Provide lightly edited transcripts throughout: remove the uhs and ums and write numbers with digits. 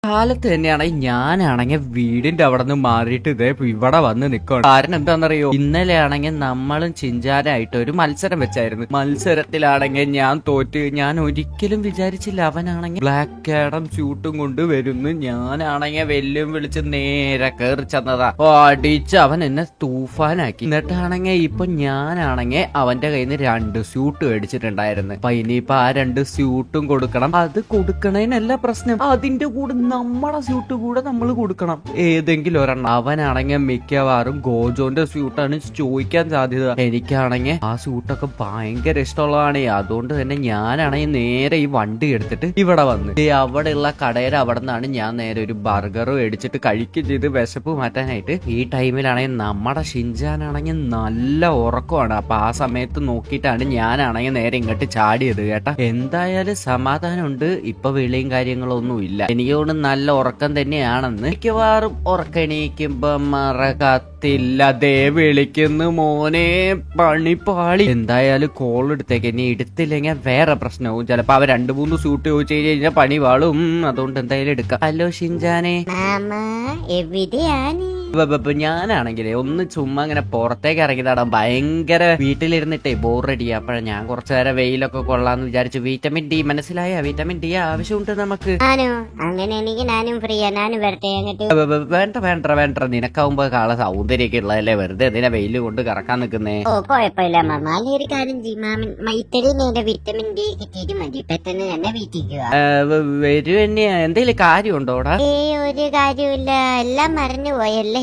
കാലത്ത് തന്നെയാണെങ്കിൽ ഞാനാണെങ്കിൽ വീടിന്റെ അവിടെ നിന്ന് മാറിയിട്ട് ഇതേ ഇവിടെ വന്ന് നിൽക്കണം. കാരണം എന്താണെന്നറിയോ, ഇന്നലെ ആണെങ്കിൽ നമ്മളും ചിഞ്ചാനായിട്ട് ഒരു മത്സരം വെച്ചായിരുന്നു. മത്സരത്തിലാണെങ്കിൽ ഞാൻ തോറ്റ്. ഞാൻ ഒരിക്കലും വിചാരിച്ചില്ല അവനാണെങ്കിൽ ബ്ലാക്ക് കാഡം സ്യൂട്ടും കൊണ്ട് വരുന്നു. ഞാനാണെങ്കിൽ വെല്ലും വിളിച്ച് നേരെ കയറി ചെന്നതാ. അടിച്ച് അവൻ എന്നെ തൂഫാനാക്കി. എന്നിട്ടാണെങ്കിൽ ഇപ്പൊ ഞാനാണെങ്കിൽ അവന്റെ കയ്യിൽ നിന്ന് 2 സ്യൂട്ട് മേടിച്ചിട്ടുണ്ടായിരുന്നു. അപ്പൊ ഇനിയിപ്പൊ ആ 2 സ്യൂട്ടും കൊടുക്കണം. അത് കൊടുക്കണേനല്ല പ്രശ്നം, അതിന്റെ കൂടെ നമ്മുടെ സ്യൂട്ട് കൂടെ നമ്മൾ കൊടുക്കണം. ഏതെങ്കിലും ഒരെണ്ണം. അവനാണെങ്കിൽ മിക്കവാറും ഗോജോന്റെ സ്യൂട്ടാണ് ചോദിക്കാൻ സാധ്യത. എനിക്കാണെങ്കിൽ ആ സ്യൂട്ടൊക്കെ ഭയങ്കര ഇഷ്ടമുള്ളതാണ്. അതുകൊണ്ട് തന്നെ ഞാനാണെങ്കിൽ നേരെ ഈ വണ്ടി എടുത്തിട്ട് ഇവിടെ വന്ന് അവിടെയുള്ള കടയുടെ അവിടെ നിന്നാണ് ഞാൻ നേരെ ഒരു ബർഗർ മേടിച്ചിട്ട് കഴിക്കുകയും ചെയ്ത് വിശപ്പ് മാറ്റാനായിട്ട്. ഈ ടൈമിലാണെങ്കിൽ നമ്മുടെ ഷിൻജാനാണെങ്കിൽ നല്ല ഉറക്കമാണ്. അപ്പൊ ആ സമയത്ത് നോക്കിയിട്ടാണ് ഞാനാണെങ്കിൽ നേരെ ഇങ്ങോട്ട് ചാടിയത് കേട്ടാ. എന്തായാലും സമാധാനമുണ്ട്. ഇപ്പൊ വിളിയും കാര്യങ്ങളൊന്നും ഇല്ല. എനിക്കോട് നല്ല ഉറക്കം തന്നെയാണെന്ന്. മിക്കവാറും ഉറക്കണീക്കുമ്പോ മറക്കത്തില്ല. ദേ വിളിക്കുന്നു മോനെ പണിപ്പാളി. എന്തായാലും കോൾ എടുത്തേക്ക്. ഇനി എടുത്തില്ലെങ്കിൽ വേറെ പ്രശ്നവും. ചിലപ്പോ അവ 2-3 സ്യൂട്ട് ചോദിച്ചു കഴിഞ്ഞാൽ പണി വാളും. അതുകൊണ്ട് എന്തായാലും എടുക്കാം. ഹലോ ഷിൻജാനെ. ഞാനാണെങ്കിലേ ഒന്ന് ചുമ്മാ ഇങ്ങനെ പുറത്തേക്ക് ഇറങ്ങിയതാണ്. ഭയങ്കര വീട്ടിലിരുന്നിട്ടേ ബോറടിയാ. അപ്പോഴാണ് ഞാൻ കുറച്ചു നേരം വെയിലൊക്കെ കൊള്ളാന്ന് വിചാരിച്ചു. വിറ്റമിൻ ഡി മനസ്സിലായ? വിറ്റമിൻ ഡി ആവശ്യമുണ്ട് നമുക്ക്. വേണ്ട വേണ്ട വേണ്ട, നിനക്കാവുമ്പോ കാളെ സൗന്ദര്യമൊക്കെ ഉള്ളതല്ലേ, വെറുതെ എന്തിനാ വെയില് കൊണ്ട് കറക്കാൻ നിക്കുന്നേ? വരൂ തന്നെയാ. എന്തെങ്കിലും കാര്യമുണ്ടോടാ? ഒരു കാര്യമില്ല, എല്ലാം മറന്നു പോയല്ലേ.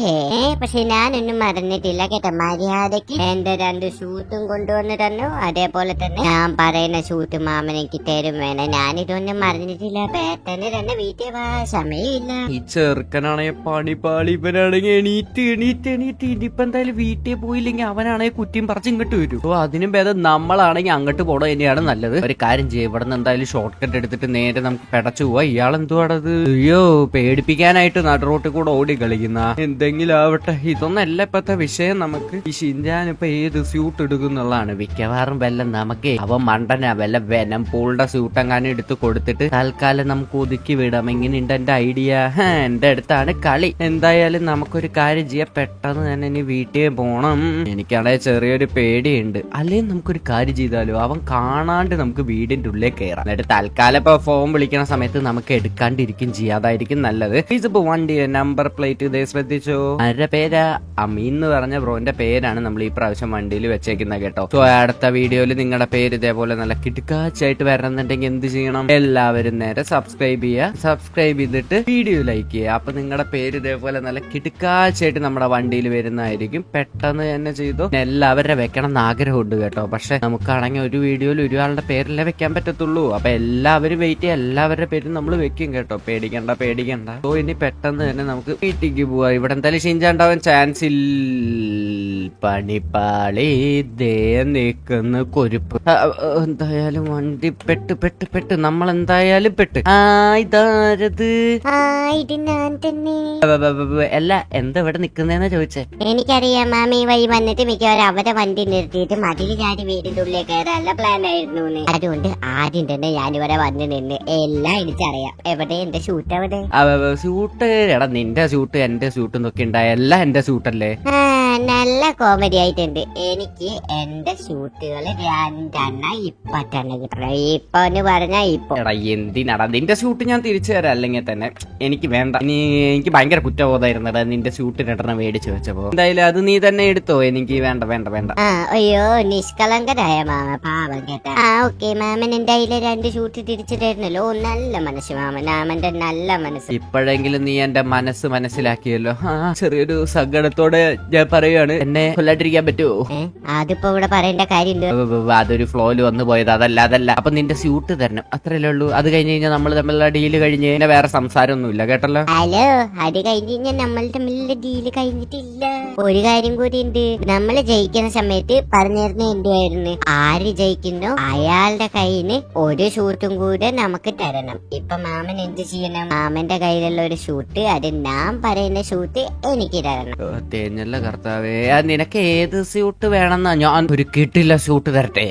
പക്ഷെ ഞാനൊന്നും മറന്നിട്ടില്ല കേട്ടോ. മര്യാദക്ക് എന്റെ 2 ഷൂട്ടും കൊണ്ടുവന്ന് തന്നു. അതേപോലെ തന്നെ ഞാൻ പറയുന്ന ഷൂട്ട് മാമനെനിക്ക് തരും വേണം. ഞാനിതൊന്നും മറന്നിട്ടില്ല. പെട്ടെന്ന് തന്നെ വീട്ടിൽ വാ, സമയമില്ല. ഈ ചെറുക്കനാണെങ്കിൽ പണിപ്പാളി. ഇവനാണെങ്കിൽ എണീറ്റ് എണീറ്റ് എണീറ്റ് ഇനിയിപ്പൊ എന്തായാലും വീട്ടിൽ പോയില്ലെങ്കിൽ അവനാണെങ്കിൽ കുറ്റിയും പറിച്ച് ഇങ്ങോട്ട് വരും. അപ്പൊ അതിനും ഭേദം നമ്മളാണെങ്കിൽ അങ്ങോട്ട് പോണോ തന്നെയാണ് നല്ലത്. ഒരു കാര്യം ചെയ്യും, ഇവിടെ നിന്ന് എന്തായാലും ഷോർട്ട് കട്ട് എടുത്തിട്ട് നേരെ നമുക്ക് പെടച്ചു പോവാ. ഇയാളെന്തുവാടത്? അയ്യോ, പേടിപ്പിക്കാനായിട്ട് നടുറോട്ടിൽ കൂടെ ഓടി കളിക്കുന്ന എന്തെങ്കിലും ആവട്ടെ. ഇതൊന്നല്ല ഇപ്പത്തെ വിഷയം. നമുക്ക് ഈ ഷിൻജാൻ ഇപ്പൊ ഏത് സ്യൂട്ട് എടുക്കുന്നുള്ളതാണ്. മിക്കവാറും വല്ല നമുക്ക് അവൻ മണ്ടനാ വല്ല വെനം പൂളുടെ സ്യൂട്ടെങ്ങാനും എടുത്ത് കൊടുത്തിട്ട് തൽക്കാലം നമുക്ക് ഒതുക്കി വിടാം. എങ്ങനെയുണ്ട് എന്റെ ഐഡിയ? എന്റെ അടുത്താണ് കളി. എന്തായാലും നമുക്കൊരു കാര്യം ചെയ്യാം, പെട്ടെന്ന് തന്നെ ഇനി വീട്ടിൽ പോണം. എനിക്കാണെങ്കിൽ ചെറിയൊരു പേടിയുണ്ട്. അല്ലെങ്കിൽ നമുക്കൊരു കാര്യം ചെയ്താലോ, അവൻ കാണാണ്ട് നമുക്ക് വീടിന്റെ ഉള്ളിൽ കയറാം. എന്നിട്ട് തൽക്കാലം ഇപ്പൊ ഫോൺ വിളിക്കുന്ന സമയത്ത് നമുക്ക് എടുക്കാണ്ടിരിക്കും ചെയ്യാതായിരിക്കും നല്ലത്. ഇതിപ്പോ വണ്ടി നമ്പർ പ്ലേറ്റ് ഇതേ ശ്രദ്ധിച്ചോ. ആരുടെ പേരാ? അമീൻ എന്ന് പറഞ്ഞ ബ്രോന്റെ പേരാണ് നമ്മൾ ഈ പ്രാവശ്യം വണ്ടിയിൽ വെച്ചേക്കുന്നത് കേട്ടോ. സോ അടുത്ത വീഡിയോയിൽ നിങ്ങളുടെ പേര് ഇതേപോലെ നല്ല കിടുക്കാച്ചായിട്ട് വരണമെന്നുണ്ടെങ്കിൽ എന്ത് ചെയ്യണം? എല്ലാവരും നേരെ സബ്സ്ക്രൈബ് ചെയ്യുക. സബ്സ്ക്രൈബ് ചെയ്തിട്ട് വീഡിയോ ലൈക്ക് ചെയ്യുക. അപ്പൊ നിങ്ങളുടെ പേര് ഇതേപോലെ നല്ല കിടുക്കാച്ചായിട്ട് നമ്മുടെ വണ്ടിയിൽ വരുന്നതായിരിക്കും. പെട്ടെന്ന് തന്നെ ചെയ്തോ. എല്ലാവരുടെ വെക്കണം എന്ന് ആഗ്രഹമുണ്ട് കേട്ടോ. പക്ഷെ നമുക്കാണെങ്കിൽ ഒരു വീഡിയോയിൽ ഒരാളുടെ പേരല്ലേ വെക്കാൻ പറ്റത്തുള്ളൂ. അപ്പൊ എല്ലാവരും വെയിറ്റ് ചെയ്യുക. എല്ലാവരുടെ പേരും നമ്മൾ വെക്കും കേട്ടോ. പേടിക്കണ്ട പേടിക്കണ്ട. സോ ഇനി പെട്ടെന്ന് തന്നെ നമുക്ക് വീട്ടിലേക്ക് പോവാ. ഇവിടെ എന്തായാലും ഷിൻജാണ്ടാവാൻ ചാൻസ് ഇല്ല. പണിപ്പാളി ദേ നിൽക്കുന്ന കൊരുപ്പ്. എന്തായാലും വണ്ടി പെട്ട് പെട്ട് പെട്ട് നമ്മളെന്തായാലും പെട്ട്. ഇതാരത്? ഇത് ഞാൻ തന്നെ. അല്ല, എന്താ ഇവിടെ നിക്കുന്നേന്നാ ചോദിച്ചേ? എനിക്കറിയാം മാമി വഴി വന്നിട്ട് മിക്കവാറും അവരെ വണ്ടി നിർത്തിയിട്ട് മതിൽ ചാടി വീടിന്റെ ഉള്ളിൽ കയറാനുള്ള പ്ലാൻ ആയിരുന്നു. അതുകൊണ്ട് ആദ്യം തന്നെ ഞാനിവിടെ വന്ന് നിന്ന് എല്ലാം എനിക്കറിയാം. എവിടെ എന്റെ ഷൂട്ട്? എവിടെ ഷൂട്ട്? എടാ നിന്റെ ഷൂട്ട് എന്റെ ഷൂട്ട് എന്നൊക്കെ ഉണ്ടായ എല്ലാം എന്റെ ഷൂട്ടല്ലേ? നല്ല കോമഡി ആയിട്ടുണ്ട്. എനിക്ക് എന്റെ ഷൂട്ടുകള് 2 ഇപ്പൊ തന്നെ കിട്ടണം. ഇപ്പൊ എന്ന് പറഞ്ഞാ ഇപ്പൊ. എടാ എന്തിനാടാ നിന്റെ ഷൂട്ട് ഞാൻ തിരിച്ചു തരാം. അല്ലെങ്കിൽ തന്നെ എനിക്ക് വേണ്ട. ഇനി എനിക്ക് ഭയങ്കര കുറ്റബോധമായിരുന്നടാ നിന്റെ ഷൂട്ട് 2 മേടിച്ചു വെച്ചപ്പോ. എന്തായാലും അത് നീ തന്നെ എടുത്തോ. എനിക്ക് വേണ്ട വേണ്ട വേണ്ട. അയ്യോ, നിഷ്കളങ്കരായ മാമ, പാവം കേട്ടാ. ഓക്കെ മാമൻ എന്റെ കയ്യിലെ 2 ഷൂട്ട് തിരിച്ചു തരുന്നല്ലോ. നല്ല മനസ്സ് മാമൻ, മാമന്റെ നല്ല മനസ്സ്. ഇപ്പോഴെങ്കിലും നീ എന്റെ മനസ്സ് മനസ്സിലാക്കിയല്ലോ. ചെറിയൊരു സങ്കടത്തോടെ ഞാൻ പറയുകയാണ്, എന്നെ കൊല്ലാണ്ടിരിക്കാൻ പറ്റുമോ? അതിപ്പോ ഇവിടെ പറയേണ്ട കാര്യം. അതൊരു ഫ്ലോയില് വന്നു പോയത്. അതല്ല. അപ്പൊ നിന്റെ സ്യൂട്ട് തരണം, അത്രയല്ലേ ഉള്ളൂ. അത് കഴിഞ്ഞ് കഴിഞ്ഞാൽ നമ്മൾ തമ്മിലുള്ള ഡീല് കഴിഞ്ഞ് കഴിഞ്ഞാൽ വേറെ സംസാരമൊന്നുമില്ല കേട്ടല്ലോ. ഹലോ, അത് കഴിഞ്ഞ് കഴിഞ്ഞാൽ നമ്മൾ തമ്മിലുള്ള ഡീല് കഴിഞ്ഞിട്ടില്ല. ഒരു കാര്യം കൂടി ഉണ്ട്. നമ്മള് ജയിക്കുന്ന സമയത്ത് പറഞ്ഞിരുന്ന എന്തുവായിരുന്നു? ആര് ജയിക്കുന്നോ അയാളുടെ കയ്യിന് 1 ഷൂട്ടും കൂടെ നമുക്ക് തരണം. ഇപ്പൊ മാമൻ എന്ത് ചെയ്യണം? മാമന്റെ കയ്യിലുള്ള ഒരു ഷൂട്ട്, അത് ഞാൻ പറയുന്ന ഷൂട്ട് എനിക്ക് തരണം. തേഞ്ഞല്ല കർത്താവേ, നിനക്ക് ഏത് സ്യൂട്ട് വേണമെന്നാ? ഞാൻ ഒരു കിട്ടില്ല സ്യൂട്ട് തരട്ടെ.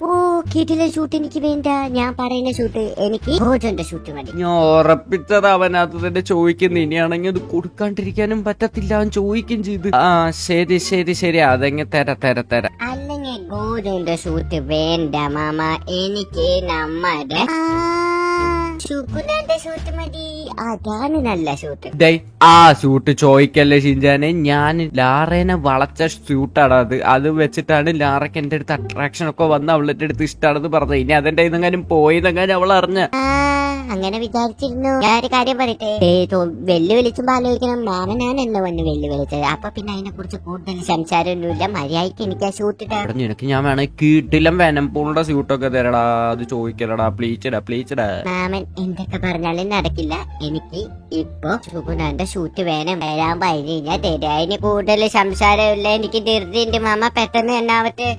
കിടില ഷൂട്ട് എനിക്ക് വേണ്ട, ഞാൻ പറയുന്ന ഷൂട്ട് എനിക്ക് ഗോജോന്റെ ഷൂട്ട് മതി. ഞാൻ ഉറപ്പിച്ചത് അവൻ അത് തന്നെ ചോദിക്കുന്നു. ഇനിയാണെങ്കിൽ അത് കൊടുക്കാണ്ടിരിക്കാനും പറ്റത്തില്ല, അവൻ ചോദിക്കും ചെയ്ത്. ആ ശരി ശരി ശരി, അതെങ്ങ തരാം. അല്ലെങ്കിൽ ഗോജോന്റെ ഷൂട്ട് വേണ്ട മാമ, എനിക്ക് നമ്മുടെ ശുകുനാന്റെ ഷൂട്ട് മതി, അതാണ് നല്ല ഷൂട്ട്. ആ ഷൂട്ട് ചോദിക്കല്ലേ ഷിൻജാനെ, ഞാൻ ലാറേനെ വളച്ച ഷൂട്ടാണ് അത് വെച്ചിട്ടാണ് ലാറയ്ക്ക് എന്റെ അടുത്ത് അട്രാക്ഷൻ ഒക്കെ വന്ന് അവളുടെ അടുത്ത് ഇഷ്ടമാണെന്ന് പറഞ്ഞത്. ഇനി അതെന്റെ ഇതെങ്ങാനും പോയതെങ്ങാനും അവൾ അറിഞ്ഞ. അങ്ങനെ വിചാരിച്ചിരുന്നു. ഞാൻ ഒരു കാര്യം പറയട്ടെ, വെല്ലുവിളിച്ചുമ്പോ ആലോചിക്കണം, മാമനാണല്ലോ വന്ന് വെല്ലുവിളിച്ചത്. അപ്പൊ പിന്നെ അതിനെ കുറിച്ച് കൂടുതൽ സംസാരമൊന്നുമില്ല, മര്യാദയ്ക്ക് എനിക്ക് ആ ഷൂട്ട് പറഞ്ഞു. എനിക്ക് ഞാൻ വേണേ കീട്ടിലും വെനംപൂളുടെ ഷൂട്ടൊക്കെ തരടാ, അത് ചോദിക്കലടാ, പ്ലീച്ചടാ. മാമൻ എന്തൊക്കെ പറഞ്ഞാലും നടക്കില്ല, എനിക്ക് ഇപ്പൊ സുഗുണന്റെ ഷൂട്ട് വേണം. വരാൻ പറഞ്ഞു കഴിഞ്ഞാൽ തരാ, അതിന് കൂടുതൽ സംസാരമില്ല, എനിക്ക് ധൃതിയുണ്ട് മാമ, പെട്ടെന്ന് തന്നെ ആവട്ടെ.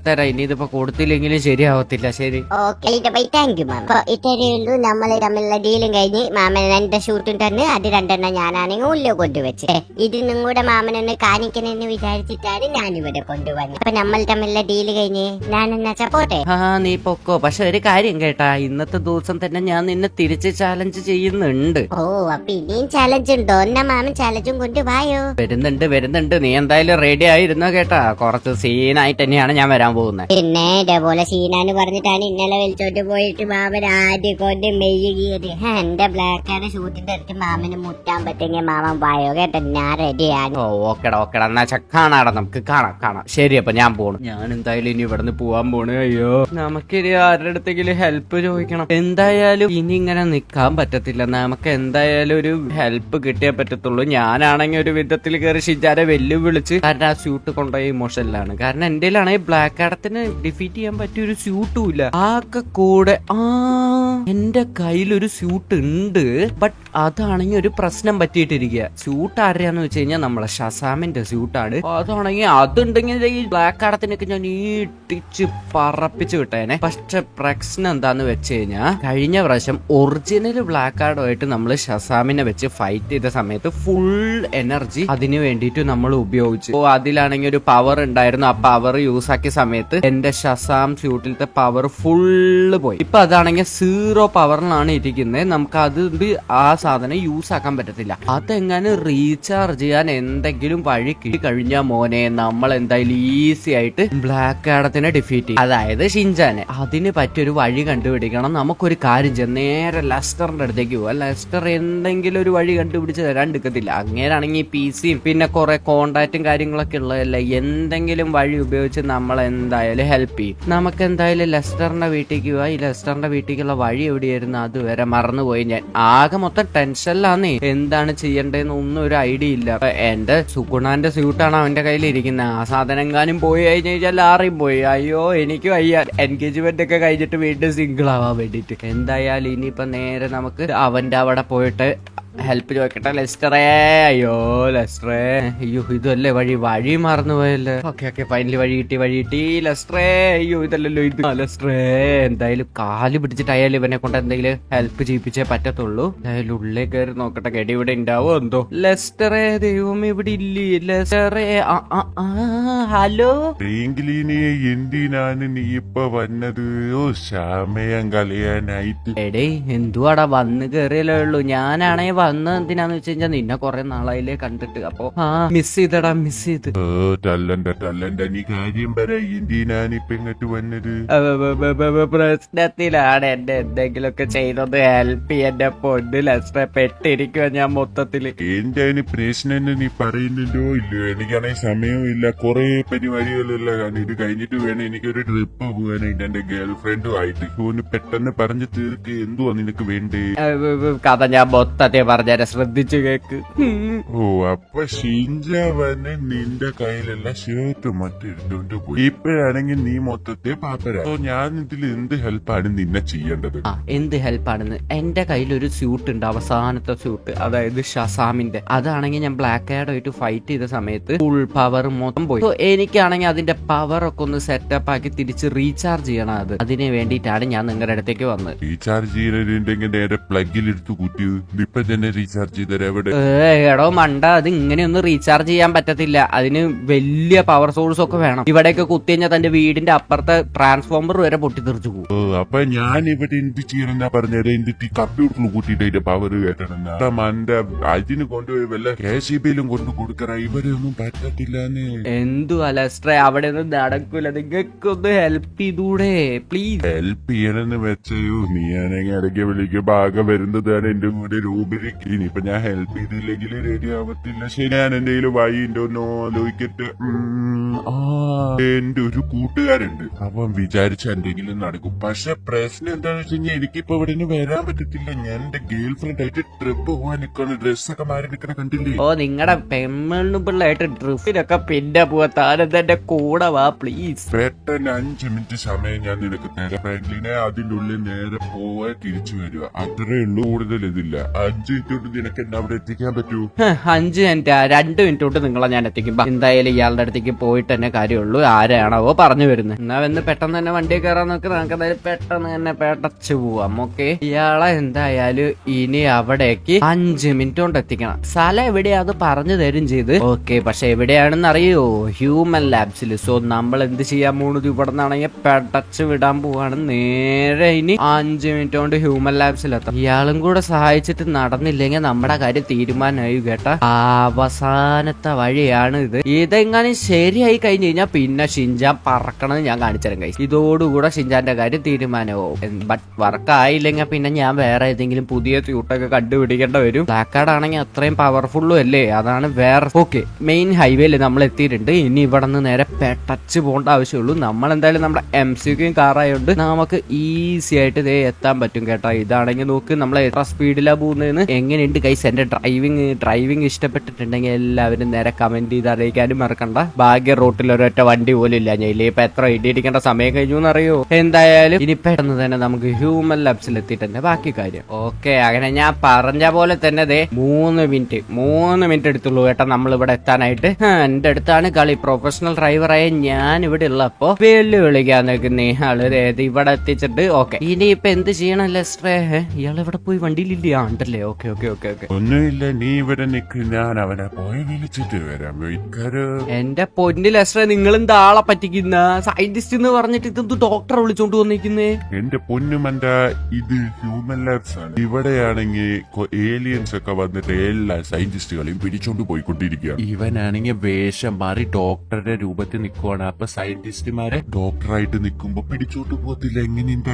തരാ ഇനി ഇതിപ്പോ കൊടുത്തില്ലെങ്കിലും ശരിയാവത്തില്ല. ശരി, okay bye, thank you mama. അപ്പൊ ഇത്രയേ ഉള്ളൂ, നമ്മൾ തമ്മിലുള്ള ഡീലും കഴിഞ്ഞ് മാമൻ എന്റെ ഷൂട്ടും തന്നെ അത് രണ്ടെണ്ണം ഞാനാണെങ്കിൽ ഉള്ളിൽ കൊണ്ടുവച്ച്, ഇതിനും കൂടെ മാമനൊന്ന് കാണിക്കണമെന്ന് വിചാരിച്ചിട്ടാണ് ഞാനിവിടെ കൊണ്ടുവന്നത്. അപ്പൊ നമ്മൾ തമ്മിലുള്ള ഡീല് കഴിഞ്ഞ് ഞാൻ എന്നാ പോട്ടെ. നീ പൊക്കോ. പക്ഷെ ഒരു കാര്യം കേട്ടാ, ഇന്നത്തെ ദിവസം തന്നെ ഞാൻ നിന്നെ തിരിച്ച് ചാലഞ്ച് ചെയ്യുന്നുണ്ട്. ഓ അപ്പൊ ഇനിയും ചാലഞ്ച് ഉണ്ടോ? എന്നാ മാമൻ ചാലഞ്ചും കൊണ്ട് വായോ. വരുന്നുണ്ട്. നീ എന്തായാലും റെഡി ആയിരുന്നോ കേട്ടാ, കുറച്ച് സീനായിട്ട് തന്നെയാണ് ഞാൻ വരാൻ പോകുന്നത്. പിന്നെ ഇതേപോലെ സീനാന്ന് പറഞ്ഞിട്ടാണ് ഇന്നലെ വിളിച്ചോട്ട് പോയിട്ട് മാമൻ ആദ്യം കൊണ്ട് മെയ്യുകിയത്. എന്റെ ബ്ലാക്ക് കാർഡ് ഷൂട്ടിന്റെ അടുത്ത് മാമന് മുട്ടാൻ പറ്റുമെങ്കിൽ മാമൻ വായോ കേട്ടോ, ഞാൻ റെഡിയാണ്. ഓക്കെടാ എന്നാ കാണാടാ, നമുക്ക് കാണാം. ശരി, അപ്പൊ ഞാൻ പോണു. ഞാൻ എന്തായാലും ഇനി ഇവിടുന്ന് പോവാൻ പോണു. അയ്യോ, നമുക്കിനി ആരുടെ അടുത്തെങ്കിലും ഹെൽപ്പ് ചോദിക്കണം. എന്തായാലും ഇനി ഇങ്ങനെ നിക്കാൻ പറ്റത്തില്ല, നമുക്ക് എന്തായാലും ഒരു ഹെൽപ്പ് കിട്ടിയേ പറ്റത്തുള്ളൂ. ഞാനാണെങ്കിൽ ഒരു വിധത്തിൽ കയറി ഷിജാരെ വെല്ലുവിളിച്ച്, കാരണം ആ സ്യൂട്ട് കൊണ്ടുപോയി ഇമോഷനിലാണ്. കാരണം എന്റെ ആണെങ്കിൽ ബ്ലാക്ക് കാഡത്തിന് ഡിഫീറ്റ് ചെയ്യാൻ പറ്റിയ ഒരു സ്യൂട്ടും ഇല്ല. ആകെ കൂടെ എന്റെ കയ്യിലൊരു സ്യൂട്ട് ഉണ്ട്, ബട്ട് അതാണെങ്കിൽ ഒരു പ്രശ്നം പറ്റിയിട്ടിരിക്കുക. സ്യൂട്ട് ആരെയാന്ന് വെച്ച് കഴിഞ്ഞാൽ നമ്മളെ ഷസാമിന്റെ സ്യൂട്ടാണ്. അതാണെങ്കിൽ അതുണ്ടെങ്കിൽ ഈ ബ്ലാക്ക് കാഡത്തിനൊക്കെ ഞാൻ ഈട്ടിച്ച് പറപ്പിച്ച് വിട്ടേനെ. പക്ഷെ പ്രശ്നം എന്താന്ന് വെച്ച് കഴിഞ്ഞാൽ, കഴിഞ്ഞ പ്രാവശ്യം ഒറിജിനൽ ബ്ലാക്ക് കാർഡുമായിട്ട് നമ്മൾ ഷസാമിനെ വെച്ച് ഫൈറ്റ് ചെയ്ത സമയത്ത് ഫുൾ എനർജി അതിന് വേണ്ടിയിട്ട് നമ്മൾ ഉപയോഗിച്ചു. അതിലാണെങ്കിൽ ഒരു പവർ ഉണ്ടായിരുന്നു, ആ പവർ യൂസ് ആക്കിയ സമയത്ത് എന്റെ ഷസാം സ്യൂട്ടിലത്തെ പവർ ഫുള്ള് പോയി. ഇപ്പൊ അതാണെങ്കിൽ 0 പവറിലാണ് ഇരിക്കുന്നത്. നമുക്ക് അത് ആ സാധനം യൂസ് ആക്കാൻ പറ്റത്തില്ല. അതെങ്ങനെ റീചാർജ് ചെയ്യാൻ എന്തെങ്കിലും വഴി കിട്ടി കഴിഞ്ഞാൽ മോനെ, നമ്മൾ എന്തായാലും ഈസി ആയിട്ട് ബ്ലാക്ക് കാഡത്തിനെ ഡിഫീറ്റ് ചെയ്യും, അതായത് ഷിൻജാനെ. അതിന് പറ്റിയൊരു വഴി കണ്ടുപിടിക്കണം. നമുക്കൊരു കാര്യം ചെയ്യാം, നേരെ ലെസ്റ്ററിന്റെ അടുത്തേക്ക് പോവാ. ലെസ്റ്റർ എന്തെങ്കിലും ഒരു വഴി കണ്ടുപിടിച്ച് തരാൻ എടുക്കത്തില്ല. അങ്ങനെയാണെങ്കിൽ PC പിന്നെ കുറെ കോണ്ടാക്റ്റും കാര്യങ്ങളൊക്കെ ഉള്ളതല്ലേ, എന്തെങ്കിലും വഴി ഉപയോഗിച്ച് നമ്മൾ എന്തായാലും ഹെൽപ്പ് ചെയ്യും. നമുക്ക് എന്തായാലും ലെസ്റ്ററിന്റെ വീട്ടിലേക്ക് പോവാ. ഈ ലെസ്റ്ററിന്റെ വീട്ടിലേക്കുള്ള വഴി എവിടെയായിരുന്നു അതുവരെ മറന്നുപോയി ഞാൻ. ആകെ മൊത്തം ടെൻഷനിലാന്നേ, എന്താണ് ചെയ്യേണ്ടതെന്ന് ഒന്നും ഒരു ഐഡിയ ഇല്ല. എന്റെ സുഗുണാന്റെ സ്യൂട്ടാണ് അവന്റെ കയ്യിൽ ഇരിക്കുന്നത്. ആ സാധനം എങ്ങാനും പോയി കഴിഞ്ഞു കഴിഞ്ഞാൽ ആറിയും പോയി. അയ്യോ, എനിക്ക് വയ്യ. എൻഗേജ്മെന്റ് ഒക്കെ കഴിഞ്ഞിട്ട് വീണ്ടും സിംഗിൾ ആവാൻ വേണ്ടിട്ട്. എന്തായാലും ഇനിയിപ്പൊ നേരെ നമുക്ക് അവന്റെ അവിടെ പോയിട്ട് ഹെൽപ്പ് ചോദിക്കട്ടെ. ലെസ്റ്ററേ, അയ്യോ ലെസ്റ്ററേ, അയ്യോ ഇതല്ലേ വഴി മറന്നുപോയല്ലേ. ഓക്കെ ഫൈനലി വഴി കിട്ടി. ലെസ്റ്ററേ, അയ്യോ ഇതല്ലല്ലോ ഇത്. ലെസ്റ്ററേ, എന്തായാലും കാല് പിടിച്ചിട്ടായാലും ഇവനെ കൊണ്ട് എന്തെങ്കിലും ഹെൽപ്പ് ചെയ്യിപ്പിച്ചേ പറ്റത്തുള്ളൂ. എന്തായാലും ഉള്ളിൽ കയറി നോക്കട്ടെ, ഗഡി ഇവിടെ ഉണ്ടാവോ എന്തോ. ലെസ്റ്ററേ, ദൈവം ഇവിടെ ഇല്ലേ. ലെസ്റ്ററേ, ഹലോ. എന്തിനാണ് നീ ഇപ്പൊ വന്നത്? സമയം കളയാനായിട്ട്. എടേ, എന്തുവാടാ വന്ന് കയറിയല്ലേ ഉള്ളൂ. ഞാനാണേ വന്ന എന്തിനാന്ന് വെച്ച് കഴിഞ്ഞാൽ നിന്നെ കൊറേ നാളായില്ലേ കണ്ടിട്ട്. അപ്പൊ മിസ് ചെയ്ത്. ടല്ലണ്ട നീ കാര്യം പറ, എന്തിനാണ് ഇപ്പൊ ഇങ്ങോട്ട് വന്നത്? പ്രശ്നത്തിലാണ്. എന്നെ എന്തെങ്കിലുമൊക്കെ ചെയ്തത് ഹെൽപ്പ് എന്റെ പൊന്ന് ലെസ്റ്ററെ, പെട്ടിരിക്കുക ഞാൻ മൊത്തത്തില്. എന്താണ് പ്രശ്നം നീ പറയുന്നുണ്ടോ ഇല്ലയോ? എനിക്കാണെങ്കിൽ സമയമില്ല, കുറെ പരിപാടികളല്ല. ഇത് കഴിഞ്ഞിട്ട് വേണം എനിക്കൊരു ട്രിപ്പ് പോകാനായിട്ട് എന്റെ ഗേൾ ഫ്രണ്ടുമായിട്ട്. ഒന്ന് പെട്ടെന്ന് പറഞ്ഞു തീർക്ക്, എന്തുവാ നിനക്ക് വേണ്ടേ? കഥ ഞാൻ മൊത്തത്തെ പറഞ്ഞാൽ ശ്രദ്ധിച്ചു കേക്ക്. ഓ, അപ്പൊ ഷിൻജാവന് നിന്റെ കയ്യിലുള്ള ഷർട്ട് മറ്റും എടുത്തോണ്ട് പോയി. ഇപ്പോഴാണെങ്കിൽ നീ മൊത്തത്തെ പാപ്പരാ. ഞാൻ ഇതിൽ എന്ത് ഹെൽപ്പാണ് നിന്നെ ചെയ്യേണ്ടത്? എന്ത് ഹെൽപ്പാണെന്ന്, എന്റെ കയ്യിൽ ഒരു സ്യൂട്ട് ഉണ്ട്, അവസാനത്തെ സ്യൂട്ട്, അതായത് ഷസാമിന്റെ. അതാണെങ്കിൽ ഞാൻ ബ്ലാക്ക് കാർഡുമായിട്ട് ഫൈറ്റ് ചെയ്ത സമയത്ത് ഫുൾ പവർ മൊത്തം പോയി. എനിക്കാണെങ്കിൽ അതിന്റെ പവർ ഒക്കെ ഒന്ന് സെറ്റപ്പ് ആക്കി തിരിച്ച് റീചാർജ് ചെയ്യണം. അതിന് വേണ്ടിയിട്ടാണ് ഞാൻ നിങ്ങളുടെ അടുത്തേക്ക് വന്നത്. റീചാർജ് ചെയ്യുന്നുണ്ടെങ്കിൽ നേരെ പ്ലഗിൽ എടുത്ത് കുത്തി. ഇപ്പൊ തന്നെ തന്നെ റീചാർജ് ചെയ്തരാ എവിടെ? എടോ മണ്ട, അത് ഇങ്ങനെയൊന്നും റീചാർജ് ചെയ്യാൻ പറ്റത്തില്ല. അതിന് വലിയ പവർ സോഴ്സ് ഒക്കെ വേണം. ഇവിടെയൊക്കെ കുത്തി കഴിഞ്ഞാൽ തന്റെ വീടിന്റെ അപ്പുറത്തെ ട്രാൻസ്ഫോമർ വരെ പൊട്ടിത്തെറിച്ചു പോകും. അപ്പൊ ഞാൻ ഇവിടെ എന്ത് ചെയ്യണമെന്നാ പറഞ്ഞത്? എന്റെ കമ്പ്യൂട്ടറിൽ കൂട്ടിയിട്ട് അതിന്റെ പവർ കേട്ടണെന്നാ മന്റെ അതിന് കൊണ്ടുപോയി വല്ല KCB-യിലും കൊണ്ടു കൊടുക്കറ. ഇവരൊന്നും പറ്റത്തില്ലാന്ന്. എന്തു അലസ്ട്രേ, അവിടെ ഒന്നും നടക്കൂല. നിങ്ങൾക്കൊന്ന് ഹെൽപ്പ് ചെയ്തൂടെ പ്ലീസ്? ഹെൽപ്പ് ചെയ്യണമെന്ന് വെച്ചയോ നീ ആണെങ്കിൽ ഇടയ്ക്ക് വിളിക്കുമ്പോ ആകെ വരുന്നതാണ് എന്റെ കൂടെ രൂപയ്ക്ക്. ഇനിയിപ്പൊ ഞാൻ ഹെൽപ്പ് ചെയ്തില്ലെങ്കിൽ റെഡി ആവത്തില്ല. ശരി, ഞാൻ എന്തെങ്കിലും വൈകിട്ടൊന്നോ ആലോചിക്കട്ടെ. എന്റെ ഒരു കൂട്ടുകാരുണ്ട്, അവൻ വിചാരിച്ച എന്തെങ്കിലും നടക്കും. പക്ഷെ പ്രശ്നം എന്താണെന്ന് വെച്ച് കഴിഞ്ഞാൽ എനിക്കിപ്പോ ഇവിടെ നിന്ന് വരാൻ പറ്റത്തില്ല. ഞാൻ എന്റെ ഗേൾ ഫ്രണ്ട് ആയിട്ട് ട്രിപ്പ് പോകാൻ നിൽക്കണം. ഡ്രസ്സൊക്കെ മാറി നിൽക്കണ കണ്ടില്ലേ? ഓ, നിങ്ങളുടെ പെമ്മണ്ണും പിള്ളായിട്ട് ട്രിപ്പിനൊക്കെ പിന്നെ പോവാ. താനെന്താ എന്റെ കൂടെ വാ പ്ലീസ്. പെട്ടെന്ന് 5 മിനിറ്റ് സമയം ഞാൻ നിനക്ക് തരാം ഫ്രണ്ട്ലിനെ. അതിന്റെ ഉള്ളിൽ നേരെ പോവാ തിരിച്ചു വരിക, അത്രേ ഉള്ളൂ. കൂടുതൽ ഇതില്ല. 5 മിനിറ്റ് കൊണ്ട് നിനക്ക് എന്നെ അവിടെ എത്തിക്കാൻ പറ്റൂ? 5 മിനിറ്റ് 2 മിനിറ്റ് തൊട്ട് നിങ്ങളെ ഞാൻ എത്തിക്കും. എന്തായാലും ഇയാളുടെ അടുത്തേക്ക് പോയിട്ട് തന്നെ കാര്യമുള്ളൂ. ആരാണോ പറഞ്ഞു വരുന്നത്. എന്നാ വന്ന് പെട്ടെന്ന് തന്നെ വണ്ടി കയറാൻ നോക്ക്. നമുക്ക് എന്തായാലും പെട്ടെന്ന് തന്നെ പെട്ടച്ചു പോവാം. ഓക്കെ, ഇയാളെ എന്തായാലും ഇനി അവിടേക്ക് 5 മിനിറ്റ് കൊണ്ട് എത്തിക്കണം. സ്ഥലം എവിടെയാ അത് പറഞ്ഞു തരും ചെയ്ത്. ഓക്കെ, പക്ഷെ എവിടെയാണെന്ന് അറിയോ? ഹ്യൂമൻ ലാബ്സിൽ. സോ നമ്മൾ എന്ത് ചെയ്യാൻ പോകുന്നത്? ഇവിടെ നിന്നാണെങ്കിൽ പെട്ടച്ച് വിടാൻ പോവാണ്. നേരെ ഇനി 5 മിനിറ്റ് കൊണ്ട് ഹ്യൂമൻ ലാബ്സിൽ എത്താം. ഇയാളും കൂടെ സഹായിച്ചിട്ട് നടന്നില്ലെങ്കിൽ നമ്മുടെ കാര്യം തീരുമാനമായി കേട്ടാ. അവസാനത്തെ വഴിയാണ് ഇത്. ഇതെങ്ങനെ ശരിയായി കഴിഞ്ഞു കഴിഞ്ഞാൽ പിന്നെ ഷിൻജാൻ പറക്കണമെന്ന് ഞാൻ കാണിച്ചുതരാം ഗൈസ്. ഇതോടുകൂടെ ഷിൻജാന്റെ കാര്യം തീരുമാനമാവും. ബട്ട് വർക്ക് ആയില്ലെങ്കിൽ പിന്നെ ഞാൻ വേറെ ഏതെങ്കിലും പുതിയ സ്യൂട്ടൊക്കെ കണ്ടുപിടിക്കേണ്ട വരും. ബ്ലാക്ക് കാർഡ് ആണെങ്കിൽ അത്രയും പവർഫുള്ളും അല്ലേ, അതാണ് വേറെ. ഓക്കെ, മെയിൻ ഹൈവേയിൽ നമ്മൾ എത്തിയിട്ടുണ്ട്. ഇനി ഇവിടെ നിന്ന് നേരെ പെട്ടച്ച് പോകേണ്ട ആവശ്യമുള്ളൂ. നമ്മൾ എന്തായാലും നമ്മുടെ MCക്കും കാറായോണ്ട് നമുക്ക് ഈസി ആയിട്ട് ഇതേ എത്താൻ പറ്റും കേട്ടോ. ഇതാണെങ്കിൽ നോക്ക്, നമ്മൾ എത്ര സ്പീഡിലാ പോകുന്നതെന്ന്. എങ്ങനെയുണ്ട് ഗൈസ് എന്റെ ഡ്രൈവിംഗ് ഇഷ്ടപ്പെട്ടിട്ടുണ്ടെങ്കിൽ എല്ലാവരും നേരെ കമന്റ് ചെയ്ത് അറിയിക്കാനും മറക്കണ്ട. ഭാഗ്യ റോട്ടിൽ ഒരൊറ്റ വണ്ടി പോലും ഇല്ല. ഞാൻ ഇപ്പൊ എത്ര ഇടിയിടിക്കേണ്ട സമയം കഴിഞ്ഞു എന്നറിയോ? എന്തായാലും ഇനി പെട്ടെന്ന് തന്നെ നമുക്ക് ഹ്യൂമൻ ലാബ്സിൽ എത്തിയിട്ടുണ്ട് ബാക്കി കാര്യം. ഓക്കെ, അങ്ങനെ ഞാൻ പറഞ്ഞ പോലെ തന്നെ ദേ 3 മിനിറ്റ് എടുത്തുള്ളൂ കേട്ടോ നമ്മൾ ഇവിടെ എത്താനായിട്ട്. എന്റെ അടുത്താണ് കളി. പ്രൊഫഷണൽ ഡ്രൈവറായ ഞാൻ ഇവിടെ ഉള്ളപ്പോ വെല്ലുവിളിക്കാൻ നിൽക്കുന്ന ആള് ഇവിടെ എത്തിച്ചിട്ട്. ഓക്കെ, ഇനിയിപ്പൊ എന്ത് ചെയ്യണം ലെസ്ട്രേ? ഇയാൾ ഇവിടെ പോയി വണ്ടിയിലില്ല ഉണ്ടല്ലേ? ഓക്കെ ഓക്കെ ഓക്കെ ഓക്കെ, ഒന്നുമില്ല, നീ ഇവിടെ നിൽക്ക്, ഞാൻ അവനെ പോയി വിളിച്ചിട്ട് വരാം. എന്റെ പൊന്നു ലെസ്ട്രേ, നിങ്ങൾ എന്താ ആളെ പറ്റിക്കുന്ന? സയന്റിസ്റ്റ് എന്ന് പറഞ്ഞിട്ട് ഇതെന്ത് ഡോക്ടറെ വിളിച്ചോണ്ട് വന്നിരിക്കുന്നേ? എന്റെ പൊന്നുമണ്ട, ഇത് ഹ്യൂമൻ ലാബ്സ് ആണ്. ഇവിടെയാണെങ്കിൽ ഏലിയൻസ് ഒക്കെ വന്നിട്ട് എല്ലാ സയന്റിസ്റ്റുകളെയും പിടിച്ചോണ്ട് പോയിക്കൊണ്ടിരിക്കുക. ഇവനാണെങ്കിൽ വേഷം മാറി ഡോക്ടറുടെ രൂപത്തിൽ നിൽക്കുവാണ്. അപ്പൊ സയന്റിസ്റ്റുമാരെ ഡോക്ടറായിട്ട് നിൽക്കുമ്പോ പിടിച്ചോണ്ട് പോകത്തില്ല. എങ്ങനെയുണ്ട്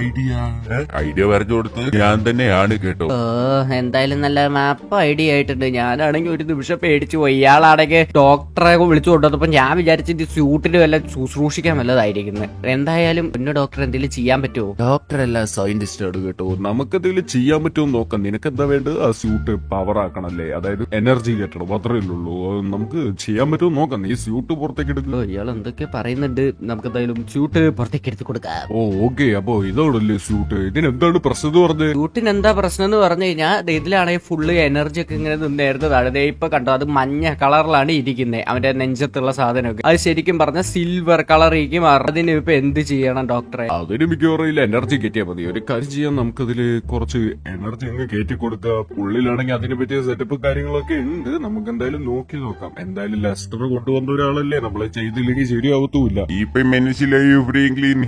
ഐഡിയ പറഞ്ഞു കൊടുത്തത് ഞാൻ തന്നെയാണ് കേട്ടോ. എന്തായാലും നല്ല മാപ്പ് ഐഡിയ ആയിട്ടുണ്ട്. ഞാനാണെങ്കിൽ ഒരു നിമിഷം പേടിച്ചു പോയി. ഇയാളാണെങ്കിൽ ഡോക്ടറെ വിളിച്ചു കൊണ്ടുവന്നപ്പോ ഞാൻ വിചാരിച്ചത് സ്യൂട്ടിന് വല്ല ശുശ്രൂഷിക്കാൻ വല്ലതായിരിക്കുന്നത്. എന്തായാലും പൊന്നു ഡോക്ടർ എന്തെങ്കിലും ചെയ്യാൻ പറ്റുമോ? ഡോക്ടർ അല്ല, സയന്റിസ്റ്റ് ആണ് കേട്ടോ. നമുക്കെന്തെങ്കിലും ചെയ്യാൻ പറ്റുമോ നോക്കാം. നിനക്ക് എന്താ വേണ്ടത്? ആ സ്യൂട്ട് പവർ ആക്കണല്ലേ, അതായത് എനർജി കിട്ടണം, അത്രേ ഉള്ളൂ. നമുക്ക് ചെയ്യാൻ പറ്റുമോ നോക്കാം. നീ സ്യൂട്ട് പുറത്തേക്ക് എടുക്കുക. ഇയാൾ എന്തൊക്കെ പറയുന്നുണ്ട്. നമുക്ക് എന്തായാലും സ്യൂട്ട് പുറത്തേക്ക് എടുത്ത് കൊടുക്കാം. ഓക്കെ, അപ്പൊ ഇതോടല്ലേ സ്യൂട്ട്? ഇതിനെന്താണ് പ്രശ്നം എന്ന് പറഞ്ഞത്? സ്യൂട്ടിന് എന്താ പ്രശ്നം എന്ന് പറഞ്ഞു കഴിഞ്ഞാൽ ഇതിലാണെങ്കിൽ ഫുള്ള് എനർജി ഒക്കെ ഇങ്ങനെ നിന്നായിരുന്നതാണ്. ദേ ഇപ്പൊ കണ്ടോ, അത് മഞ്ഞ കളറിലാണ് ഇരിക്കുന്നത്. അവന്റെ നെഞ്ചത്തുള്ള സാധനമൊക്കെ അത് ശരിക്കും പറഞ്ഞ സിൽവർ കളറിലേക്ക് മാറും. അതിന് ഇപ്പൊ എന്ത് ചെയ്യണം ഡോക്ടറെ? അതിന് മിക്കവാറും എനർജി കയറ്റിയാൽ മതി. ഒരു കാര്യം ചെയ്യാം, നമുക്കതില് കുറച്ച് എനർജി അങ്ങ് കയറ്റി കൊടുക്കാം. ഉള്ളിലാണെങ്കിൽ അതിനെ പറ്റിയ സെറ്റപ്പ് കാര്യങ്ങളൊക്കെ ഉണ്ട്. നമുക്ക് എന്തായാലും നോക്കി നോക്കാം. എന്തായാലും ലെസ്റ്റർ കൊണ്ടുവന്ന ഒരാളല്ലേ, നമ്മളെ ചെയ്തില്ലെങ്കിൽ ശരിയാവത്തുമില്ല. ഇപ്പൊ മനസ്സിലായി ഫ്രാങ്ക്ലിൻ?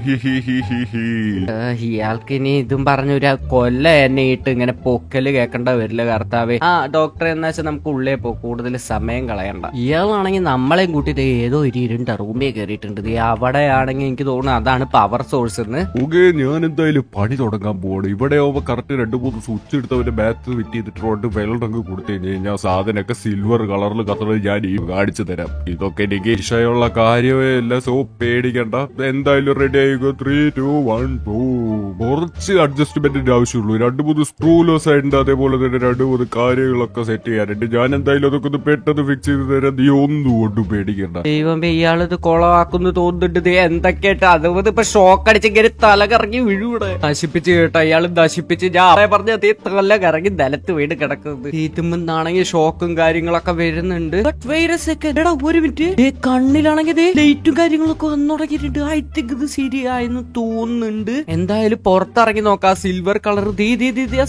ഇയാൾക്ക് ഇനി ഇതും പറഞ്ഞ ഒരു കൊല്ല എന്നെ ഇട്ട് ഇങ്ങനെ പൊക്കല് കേൾക്കേണ്ട വരില്ല കർത്താവേ. ഡോക്ടറെ എന്നാ വെച്ചാൽ നമുക്ക് ഉള്ളേ പോ, കൂടുതൽ സമയം കളയണ്ട. ഇയാളാണെങ്കിൽ നമ്മളെയും കൂട്ടിട്ട് ഏതോ ഒരു ഇരുണ്ട റൂമിൽ കയറിയിട്ടുണ്ട്. അവിടെയാണെങ്കിൽ എനിക്ക് തോന്നുന്നു അതാണ് പവർ സോഴ്സ് എന്ന്. ഓക്കെ, ഞാൻ എന്തായാലും പണി തുടങ്ങാൻ പോവാണ്. ഇവിടെ ആവുമ്പോ കറക്റ്റ് 2-3 സ്വിച്ച് എടുത്തവന്റെ ബാറ്റ് ഫിറ്റ് ചെയ്തിട്ട് വെൽഡ് അങ്ങ് കൊടുത്തു കഴിഞ്ഞാൽ സാധനമൊക്കെ സിൽവർ കളറിൽ കത്തുന്നത് ഞാൻ ഈ കാണിച്ചു തരാം. ഇതൊക്കെ എനിക്ക് ഇഷ്ടമുള്ള കാര്യമേ അല്ല. സോ പേടിക്കണ്ട, എന്തായാലും റെഡി ആയിക്കോ. 3, 2, 1 go. കുറച്ച് അഡ്ജസ്റ്റ്മെന്റിന്റെ ആവശ്യമുള്ളൂ. 2-3 സ്ക്രൂലോസ് ആയിട്ടുണ്ട്. അതേപോലെ തന്നെ 2-3 കാര്യങ്ങളൊക്കെ സെറ്റ് ചെയ്യാനുണ്ട്. ഞാൻ എന്തായാലും അതൊക്കെ ഒന്ന് പെട്ടെന്ന് ഫിക്സ് ചെയ്ത് തരാം. നീ ഒന്നും കൊണ്ടും പേടിക്കണ്ട. ദൈവമേ, ഇയാളിത് കൊളവാക്കുന്നു തോന്നുന്നുണ്ട്. എന്തൊക്കെയായിട്ട് അത് ഇപ്പൊ ഷോക്ക് അടിച്ചെങ്കിൽ തല കറങ്ങി വീഴൂടെ. നശിപ്പിച്ച് കേട്ടോ, ഇയാൾ നശിപ്പിച്ച്. ഞാൻ പറഞ്ഞ തല കറങ്ങി നിലത്ത് വീട് കിടക്കുന്നത്. ഇതുമെന്നാണെങ്കിൽ ഷോക്കും കാര്യങ്ങളൊക്കെ വരുന്നുണ്ട്. ഒരു മിനിറ്റ്, കണ്ണിലാണെങ്കിൽ ലൈറ്റും കാര്യങ്ങളൊക്കെ വന്നു തുടങ്ങിയിട്ടുണ്ട്. ഐ തിങ്ക് ഇത് ശരിയായെന്ന് തോന്നുന്നുണ്ട്. എന്തായാലും പുറത്തിറങ്ങി നോക്കാം. സിൽവർ കളർ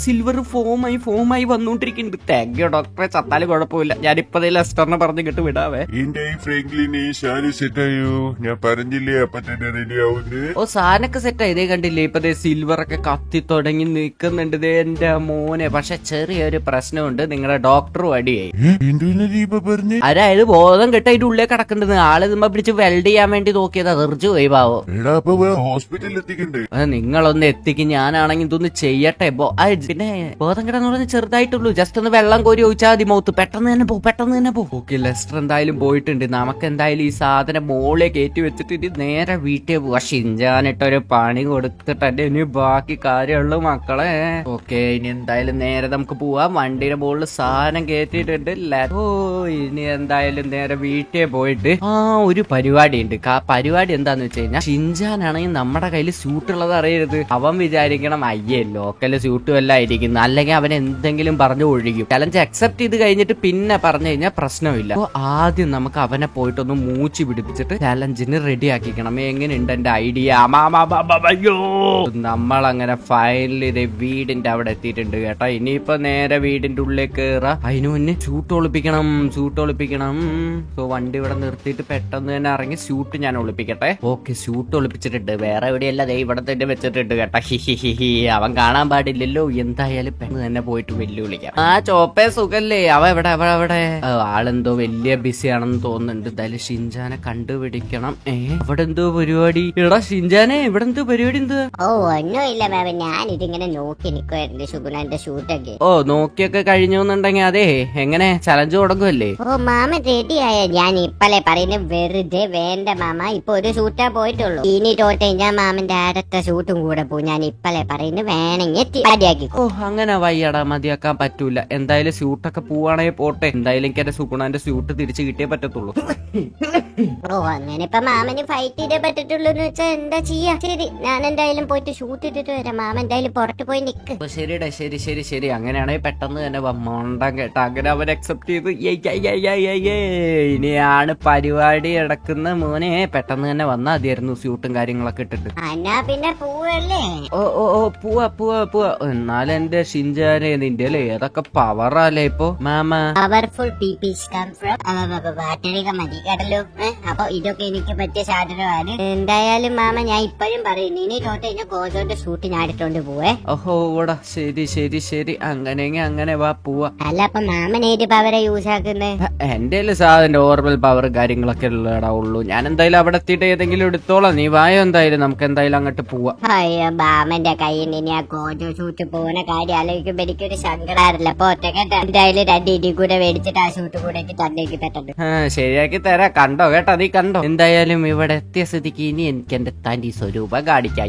സിൽവർ ഫോമായി നന്നായി വന്നോണ്ടിരിക്കുന്നുണ്ട്. താങ്ക് യു ഡോക്ടറെ, ചത്താലും കുഴപ്പമില്ല. ഞാനിപ്പതേ ലെസ്റ്ററിനെ പറഞ്ഞിട്ട് വിടാവേ. എന്റെ ഈ ഫ്രാങ്ക്ലിനെ ഷാലു സെറ്റായോ? ഞാൻ പറഞ്ഞില്ലേ അപ്പൊ തന്നെ റെഡി ആവുന്നത്. ഓ സാധനൊക്കെ സെറ്റായി. ഇതേ കണ്ടില്ലേ ഇപ്പതേ സിൽവർ ഒക്കെ കത്തി തുടങ്ങി നിൽക്കുന്നുണ്ട്. ഇതേ എന്റെ മോനെ. പക്ഷെ ചെറിയൊരു പ്രശ്നമുണ്ട്, നിങ്ങളുടെ ഡോക്ടറും അടിയായി. എന്തുവിനെ ദീപ പറഞ്ഞേ? അതായത് ബോധം കെട്ട അതിന്റെ ഉള്ളിൽ കിടക്കേണ്ടത്. ആള് നമ്മ പിടിച്ച് വെൽഡ് ചെയ്യാൻ വേണ്ടി നോക്കിയത് തെറിച്ചു പോയി പാവോ. എടാ അപ്പൊ ഹോസ്പിറ്റലിൽ എത്തിക്കണ്ടേ? നിങ്ങളൊന്ന് എത്തിക്കും, ഞാനാണെങ്കിൽ ഇതൊന്ന് ചെയ്യട്ടെ. പിന്നെ ബോധം കിടന്ന് പറഞ്ഞ് ചെറുതായിട്ടുള്ളൂ, ജസ്റ്റ് ഒന്ന് വെള്ളം കോരി ഒഴിച്ചാൽ മതി മൗത്ത്. പെട്ടെന്ന് തന്നെ പോ, പെട്ടെന്ന് തന്നെ പോ. ഓക്കെ, ലെസ്റ്റർ എന്തായാലും പോയിട്ടുണ്ട്. നമുക്ക് എന്തായാലും ഈ സാധനം മോളെ കയറ്റി വെച്ചിട്ട് ഇനി നേരെ വീട്ടിൽ പോവാ. ഷിൻജാനിട്ടൊരു പണി കൊടുത്തിട്ട് ഇനി ബാക്കി കാര്യമുള്ളൂ മക്കളെ. ഓക്കെ, ഇനി എന്തായാലും നേരെ നമുക്ക് പോവാം. വണ്ടിയുടെ മുകളിൽ സാധനം കയറ്റിയിട്ടുണ്ട്. ഓ ഇനി എന്തായാലും നേരെ വീട്ടിൽ പോയിട്ട് ഒരു പരിപാടി ഉണ്ട്. ആ പരിപാടി എന്താന്ന് വെച്ച് കഴിഞ്ഞാൽ, ഷിൻജാനാണെങ്കിൽ നമ്മുടെ കയ്യിൽ സ്യൂട്ട് ഉള്ളത് അറിയരുത്. അവൻ വിചാരിക്കണം അയ്യേ ലോക്കല് സ്യൂട്ട് വല്ല ആയിരിക്കും, അല്ലെങ്കിൽ അവൻ എന്തെങ്കിലും പറഞ്ഞു ഒഴിക്കും. ചലഞ്ച് അക്സെപ്റ്റ് ചെയ്ത് കഴിഞ്ഞിട്ട് പിന്നെ പറഞ്ഞു കഴിഞ്ഞാൽ പ്രശ്നമില്ല. അപ്പൊ ആദ്യം നമുക്ക് അവനെ പോയിട്ടൊന്ന് മൂച്ച് പിടിപ്പിച്ചിട്ട് ചലഞ്ചിന് റെഡി ആക്കിക്കണം. എങ്ങനെയുണ്ട് എന്റെ ഐഡിയ? നമ്മളങ്ങനെ ഫൈനലി ഇതേ വീടിന്റെ അവിടെ എത്തിയിട്ടുണ്ട് കേട്ടോ. ഇനിയിപ്പോ നേരെ വീടിന്റെ ഉള്ളിൽ കയറാ. അതിനു മുന്നേ സ്യൂട്ട് ഒളിപ്പിക്കണം. സോ വണ്ടി ഇവിടെ നിർത്തിയിട്ട് പെട്ടെന്ന് തന്നെ ഇറങ്ങി സ്യൂട്ട് ഞാൻ ഒളിപ്പിക്കട്ടെ. Okay, suit ഒളിപ്പിച്ചിട്ടുണ്ട്. വേറെ എവിടെയല്ല, ദേ ഇവിടെ തന്നെ വെച്ചിട്ടുണ്ട് കേട്ടോ. ഹിഹിഹിഹി, അവൻ കാണാൻ പാടില്ലല്ലോ. എന്തായാലും പെട്ടെന്ന് തന്നെ പോയിട്ട് വെല്ലുവിളിക്കാം. ചോപ്പേ സുഖല്ലേ? അവ എവിടെ ആളെന്തോ വലിയ ബിസി ആണെന്ന് തോന്നുന്നുണ്ട്. എന്തായാലും ഷിൻജാനെ കണ്ടുപിടിക്കണം. ഇവിടെ എന്തോ പരിപാടി? എടാ ഷിൻജാനെ, ഇവിടെ എന്തോ പരിപാടി? എന്തുവാ? ഓ ഒന്നുമില്ല മാമ, ഞാൻ ഇതിങ്ങനെ നോക്കി നിക്കുവായിരുന്നു ശുഗുണന്റെ ഷൂട്ടൊക്കെ. ഓ നോക്കിയൊക്കെ കഴിഞ്ഞുണ്ടെങ്കിൽ അതെ എങ്ങനെ ചലഞ്ച് തുടങ്ങുമല്ലേ? ഓ മാമ റെഡിയായ? ഞാൻ ഇപ്പളെ പറയുന്നത് വെറുതെ വേണ്ട മാമ. ഇപ്പൊ ഒരു ഷൂട്ടാ പോയിട്ടുള്ളൂ. ഇനി തോട്ടെ ഞാൻ മാമന്റെ അടുത്ത ഷൂട്ടും കൂടെ പോകും. ഞാൻ ഇപ്പളെ പറയുന്നത് വേണമെങ്കിൽ മതിയാക്കി. ഓ അങ്ങനെ വയ്യടാ, മതിയാക്കാൻ പറ്റൂല. എന്തായാലും സ്യൂട്ടൊക്കെ പോവാണെങ്കിൽ പോട്ടെ. എന്തായാലും എനിക്ക് എന്റെ സുഗുണന്റെ സ്യൂട്ട് തിരിച്ചു കിട്ടിയേ പറ്റത്തുള്ളൂ. ഓ അങ്ങനെ ഇപ്പൊ മാമന് ഫൈറ്റ് ചെയ്തേ പറ്റത്തുള്ളൂ എന്ന് വെച്ചാ എന്താ ചെയ്യാ? ശരി, ഞാൻ എന്തായാലും പോയിട്ട് ഷൂട്ട് ഇട്ടിട്ട് വരാം. മാമ എന്തായാലും പുറത്ത് പോയി നിക്ക്. ശരിടാ, ശരി. അങ്ങനെയാണെങ്കിൽ പെട്ടെന്ന് തന്നെ മോണ്ടം കേട്ട. അങ്ങനെ അവൻ അക്സെപ്റ്റ് ചെയ്ത് ഇനിയാണ് പരിപാടി നടക്കുന്ന മോനെ. പെട്ടെന്ന് തന്നെ വന്നാ മതിയായിരുന്നു സ്യൂട്ടും കാര്യങ്ങളൊക്കെ ഇട്ടിട്ട്. എന്നാ പിന്നെ പോവല്ലേ? ഓ പോവാ. എന്നാലും എന്റെ ഷിൻജാനെ നിന്റെ അല്ലേ ഏതൊക്കെ പവറല്ലേ ഇപ്പൊ മാമ? പവർഫുൾ പീപ്പിൾസ് കം ഫ്രം ബാറ്ററിക മതി കേട്ടല്ലോ. അപ്പൊ ഇതൊക്കെ എനിക്ക് പറ്റിയ സാധനമാണ്. എന്തായാലും മാമ ഞാൻ ഇപ്പോഴും പറയുന്നു, ഇനി തോട്ടെ ഗോജോന്റെ ഷൂട്ട് ഞാൻ എടുത്തോണ്ട് പോവേ. ഓഹോ ഓടാ, ശരി. അങ്ങനെയെങ്കിൽ അങ്ങനെ വാ പോവാ. അല്ല അപ്പൊ മാമൻ ഏത് പവറെ യൂസ് ആക്കുന്നേ? എന്റെ സാധനം നോർമൽ പവർ കാര്യങ്ങളൊക്കെ ഉള്ളൂ. ഞാൻ എന്തായാലും അവിടെ എത്തിയിട്ട് ഏതെങ്കിലും എടുത്തോളാം. നീ വായോ, എന്തായാലും നമുക്ക് എന്തായാലും അങ്ങോട്ട് പോവാ. അയ്യോ മാമന്റെ കയ്യിൽ നിന്ന് ഇനി ആ ഗോജോ ഷൂട്ട് പോകുന്ന കാര്യം ആലോചിക്കുമ്പോ എനിക്കൊരു സങ്കടാറില്ല. അപ്പൊ ഒറ്റക്കെട്ട എന്തായാലും 2 ഇടി കൂടെ മേടിച്ചിട്ട് ആ ഷൂട്ട് കൂടെ തന്നേക്ക് പെട്ടെന്ന്. ശരിയാക്കി തരാം. കണ്ടോ കേട്ടോ, നീ കണ്ടോ? എന്തായാലും ഇവിടെ എത്തിയ സ്ഥിതിക്ക് ഇനി എനിക്ക് എന്റെ തനി സ്വരൂപം കാണിക്കാം.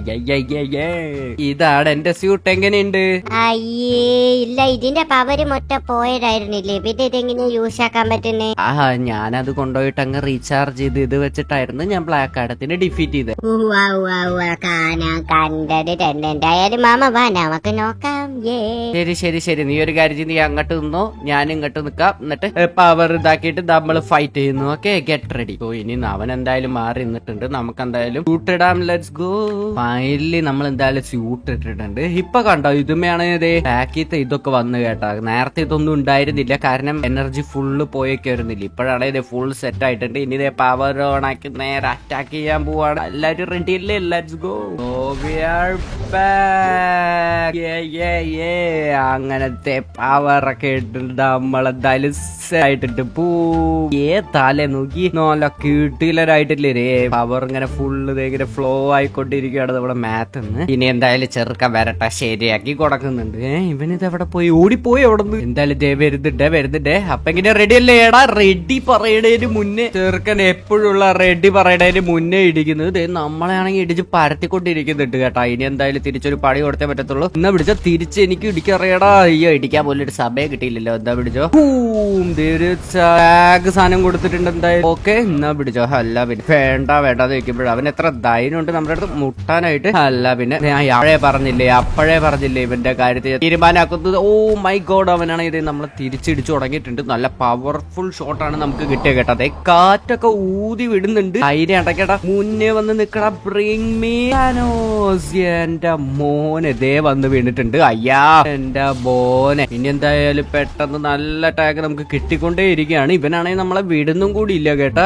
ഇതാണ് എന്റെ സ്യൂട്ട്. എങ്ങനെയുണ്ട്? അയ്യേ ഇല്ല, ഇതിന്റെ പവര് മൊത്തം പോയതായിരുന്നില്ലേ? പിന്നെ ഇതെങ്ങനെ യൂസ് ആക്കാൻ പറ്റുന്നേ? ഞാനത് കൊണ്ടുപോയിട്ട് അങ്ങ് റീചാർജ് ചെയ്ത് ഇത് വെച്ചിട്ടായിരുന്നു ഞാൻ ബ്ലാക്ക് ആഡത്തിനെ ഡിഫീറ്റ് ചെയ്തത്. കാണാൻ കണ്ടത് തന്നെ. എന്തായാലും മാമ വാ നമുക്ക് നോക്കാം. ശരി. നീ ഒരു കാര്യം, നീ അങ്ങോട്ട് നിന്നോ, ഞാൻ ഇങ്ങോട്ട് നിക്കാം. എന്നിട്ട് പവർ ഇതാക്കിയിട്ട് നമ്മൾ ഫൈറ്റ് ചെയ്യുന്നു. Okay, get ready. സോ ഇനി അവൻ എന്തായാലും മാറി നിന്നിട്ടുണ്ട്. നമുക്ക് എന്തായാലും സ്യൂട്ട് ഇടാം. Let's go. ഫൈനലി നമ്മൾ എന്തായാലും സ്യൂട്ട് ഇട്ടിട്ടുണ്ട്. ഇപ്പൊ കണ്ടോ, ഇതുമയാണ് ഇതേ ബാക്കിത്തെ ഇതൊക്കെ വന്നു കേട്ടാ. നേരത്തെ ഇതൊന്നും ഉണ്ടായിരുന്നില്ല, കാരണം എനർജി ഫുള്ള് പോയേക്കായിരുന്നില്ല. ഇപ്പോഴാണ് ഇത് ഫുൾ സെറ്റ് ആയിട്ടുണ്ട്. ഇനി ഇതേ പവർ ഓൺ ആക്കി നേരെ അറ്റാക്ക് ചെയ്യാൻ പോവാണ്. എല്ലാരും റെഡി അല്ലേ? Let's go. അങ്ങനത്തെ പവറൊക്കെ ഇട്ടിട്ട് നമ്മളെന്തായാലും ആയിട്ടുണ്ട്. തല നോക്കി നല്ല കീട്ടിലരായിട്ടില്ലേ പവർ ഇങ്ങനെ ഫുള്ള് ഇങ്ങനെ ഫ്ലോ ആയിക്കൊണ്ടിരിക്കുകയാണ് നമ്മുടെ മാത്തെന്ന്. ഇനി എന്തായാലും ചെറുക്കാൻ വരട്ടെ, ശരിയാക്കി കൊടുക്കുന്നുണ്ട്. ഇവനിത് എവിടെ പോയി? ഓടിപ്പോയി അവിടെ നിന്ന്. എന്തായാലും വരുന്നുണ്ടേ. അപ്പൊ ഇങ്ങനെ റെഡി അല്ലേ? ഏടാ റെഡി പറയണേന് മുന്നേ ചെറുക്കൻ എപ്പോഴുള്ള റെഡി പറയണേന് മുന്നേ ഇടിക്കുന്നത് നമ്മളെ ആണെങ്കിൽ ഇടിച്ച് പരത്തിക്കൊണ്ടിരിക്കുന്നുണ്ട് കേട്ടാ. ഇനി എന്തായാലും തിരിച്ചൊരു പണി കൊടുത്തേ പറ്റത്തുള്ളൂ. എന്നാ പിടിച്ചോ, തിരിച്ച് എനിക്ക് ഇടിക്കറിയടാ. അയ്യോ, ഇടിക്കാൻ പോലും ഒരു സമയം കിട്ടിയില്ലല്ലോ. എന്താ പിടിച്ചോ, സാധനം കൊടുത്തിട്ടുണ്ട് എന്തായാലും. ഓക്കെ, എന്നാ പിടിച്ചോ. അല്ല പിന്നെ വേണ്ടാന്ന് വെക്കുമ്പോഴും അവൻ എത്ര ധൈര്യം ഉണ്ട് നമ്മുടെ അടുത്ത് മുട്ടാനായിട്ട്. അല്ല പിന്നെ ഞാൻ അപ്പോഴേ പറഞ്ഞില്ലേ ഇവന്റെ കാര്യത്തിൽ തീരുമാനമാക്കുന്നത്. ഓ മൈ ഗോഡ്, അവനാണ് ഇത് നമ്മളെ തിരിച്ചിടിച്ചു തുടങ്ങിയിട്ടുണ്ട്. നല്ല പവർഫുൾ ഷോട്ടാണ് നമുക്ക് കിട്ടിയ കേട്ടത്. കാറ്റൊക്കെ ഊതി വിടുന്നുണ്ട്. ധൈര്യം അടക്കടാ, മുന്നേ വന്ന് നിക്കടാ. Bring me Thanos. എന്റെ മോനെ ദേ വന്ന് വീണിട്ടുണ്ട്. അയ്യാ, എന്റെ മോനെ. ഇനി എന്തായാലും പെട്ടെന്ന് നല്ല ടാഗ് നമുക്ക് കിട്ടിക്കൊണ്ടേ ഇരിക്കുകയാണ്. ഇവനാണെങ്കിൽ നമ്മളെ വിടുന്നും കൂടി ഇല്ല കേട്ടാ.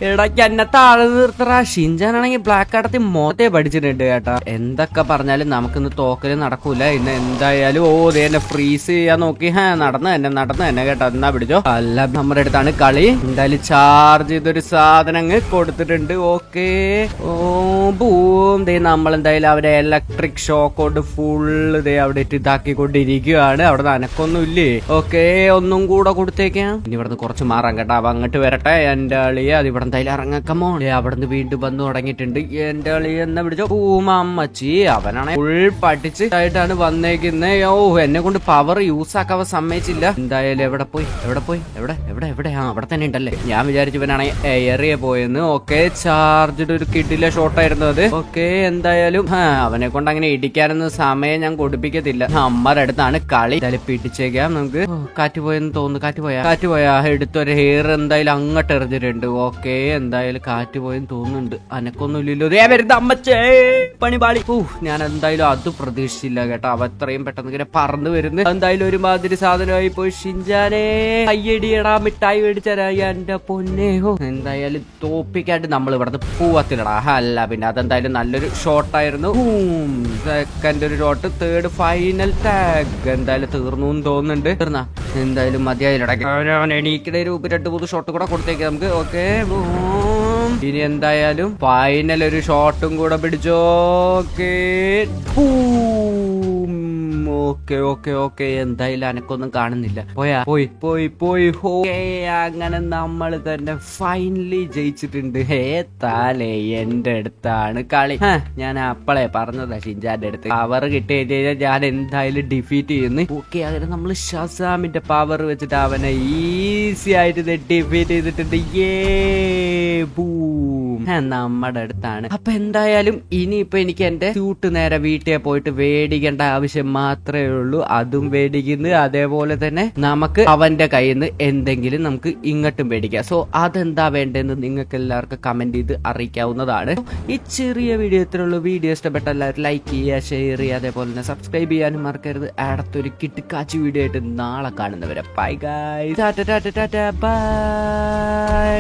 ഇടയ്ക്ക് എന്നെ താഴെ നിർത്തറ. ഷിൻജാനാണെങ്കിൽ ബ്ലാക്ക് ആടത്തി മോത്തെ പഠിച്ചിട്ടുണ്ട് കേട്ടാ. എന്തൊക്കെ പറഞ്ഞാലും നമുക്കിന്ന് തോക്കല് നടക്കൂല. ഇന്ന് എന്തായാലും എന്നെ ഫ്രീസ് ചെയ്യാൻ നോക്കി. നടന്നു തന്നെ കേട്ടാ. എന്നാ പിടിച്ചോ. അല്ല, നമ്മുടെ അടുത്താണ് കളി. എന്തായാലും ചാർജ് ചെയ്തൊരു സാധനം അങ്ങ് കൊടുത്തിട്ടുണ്ട്. ഓക്കേ. ബൂം. നമ്മളെന്തായാലും അവരെ ഇലക്ട്രിക് ഷോക്ക് കൊണ്ട് ഫുള്ള് അവിടെ ഇതാക്കിക്കൊണ്ടിരിക്കുകയാണ്. അവിടെ അനക്കൊന്നും ഇല്ലേ. ഓക്കേ, ഒന്നും കൂടെ കൊടുത്തേക്കാം. ഇനി ഇവിടുന്ന് കുറച്ച് മാറാൻ കേട്ടാ. അവ അങ്ങോട്ട് വരട്ടെ എന്റെ അളിയ. അത് ഇവിടെ എന്തായാലും ഇറങ്ങക്കമോ. അവിടുന്ന് വീണ്ടും വന്ന് തുടങ്ങിയിട്ടുണ്ട്. എന്റെ അളിയ എന്നാ പിടിച്ചോ. അമ്മച്ചി. അവനാണെ ഫുൾ പഠിച്ചായിട്ടാണ് വന്നേക്കുന്നത്. എന്നെ കൊണ്ട് പവർ യൂസ് ആക്കാൻ സമ്മതിച്ചില്ല. എന്തായാലും എവിടെ പോയി എവിടെ അവിടെ തന്നെ ഉണ്ടല്ലേ. ഞാൻ വിചാരിച്ചു ഇവനാണെങ്കിൽ എയറിയെ പോയെന്ന്. ഓക്കെ, ചാർജിന്റെ ഒരു കിഡിലെ ഷോട്ടായിരുന്നു അത്. ഓക്കെ, എന്തായാലും അവനെ കൊണ്ട് അങ്ങനെ ഇടിക്കാനൊന്നും സമയം ഞാൻ കൊടുപ്പിക്കത്തില്ല. അമ്മയുടെ അടുത്താണ് കളി. എന്തായാലും പിടിച്ചേക്കാം നമുക്ക്. കാറ്റ് പോയെന്ന് തോന്നുന്നു. കാറ്റ് പോയാ എടുത്തൊരു ഹെയർ എന്തായാലും അങ്ങോട്ട് എറിഞ്ഞിട്ടുണ്ട്. ഓക്കെ, എന്തായാലും കാറ്റ് പോയെന്ന് തോന്നുന്നുണ്ട്. അനക്കൊന്നും ഇല്ലല്ലോ. വരുന്ന അമ്മച്ചേ, പണി പാളി. ഞാൻ എന്തായാലും അത് പ്രതീക്ഷിച്ചില്ല കേട്ടോ. അവ എത്രയും പെട്ടെന്ന് ഇങ്ങനെ പറന്ന് വരുന്നു. എന്തായാലും ഒരുമാതിരി സാധനമായി പോയി. ഷിൻജാനേ, കയ്യടിയടാ, മിഠായി മേടിച്ചരായി എന്റെ പൊന്നേഹോ. എന്തായാലും തോപ്പിക്കാണ്ട് നമ്മൾ ഇവിടുന്ന് പോവത്തില്ലടാ. അല്ല പിന്നെ അതെന്തായാലും നല്ലൊരു ഷോട്ടായിരുന്നു. സെക്കൻഡ് ഒരു ഷോട്ട്, തേർഡ് ഫൈനൽ ടാഗ്. എന്തായാലും തീർന്നു തോന്നുന്നുണ്ട്. തീർന്നാ എന്തായാലും മതിയായില്ലടക്കി. എണീക്കിടെ ഒരു 2-3 ഷോട്ട് കൂടെ കൊടുത്തേക്ക് നമുക്ക്. ഓക്കെ, ഇനി എന്തായാലും ഫൈനൽ ഒരു ഷോട്ടും കൂടെ പിടിച്ചോ. ഓക്കെ, എന്തായാലും അനക്കൊന്നും കാണുന്നില്ല. പോയി. അങ്ങനെ നമ്മൾ തന്നെ ഫൈനലി ജയിച്ചിട്ടുണ്ട്. താലേ എന്റെ അടുത്താണ് കളി. ഞാൻ അപ്പളെ പറഞ്ഞതാ ഷിൻജാന്റെ അടുത്ത് പവർ കിട്ടി കഴിഞ്ഞാൽ ഞാൻ എന്തായാലും ഡിഫീറ്റ് ചെയ്യുന്നു. ഓക്കെ, അങ്ങനെ നമ്മൾ ഷസാമിന്റെ പവർ വെച്ചിട്ട് അവനെ ഈസി ആയിട്ട് ഡിഫീറ്റ് ചെയ്തിട്ടുണ്ട്. നമ്മുടെ അടുത്താണ്. അപ്പൊ എന്തായാലും ഇനിയിപ്പൊ എനിക്ക് എന്റെ സ്യൂട്ട് നേരെ വീട്ടിൽ പോയിട്ട് വേടിക്കേണ്ട ആവശ്യം മാത്രമേ ഉള്ളൂ. അതും വേടിക്കുന്നു. അതേപോലെ തന്നെ നമുക്ക് അവന്റെ കയ്യിൽ നിന്ന് എന്തെങ്കിലും നമുക്ക് ഇങ്ങോട്ടും വേടിക്കാം. സോ അതെന്താ വേണ്ടതെന്ന് നിങ്ങൾക്ക് എല്ലാവർക്കും കമന്റ് ചെയ്ത് അറിയിക്കാവുന്നതാണ്. ഈ ചെറിയ വീഡിയോ ഇത്രയുള്ളൂ. വീഡിയോ ഇഷ്ടപ്പെട്ട എല്ലാവരും ലൈക്ക് ചെയ്യുക, ഷെയർ ചെയ്യുക, അതേപോലെ തന്നെ സബ്സ്ക്രൈബ് ചെയ്യാനും മറക്കരുത്. അടുത്തൊരു കിട്ടുക്കാച്ചി വീഡിയോ ആയിട്ട് നാളെ കാണുന്നവരെ ബൈ ഗൈസ്. ടാറ്റ ബൈ.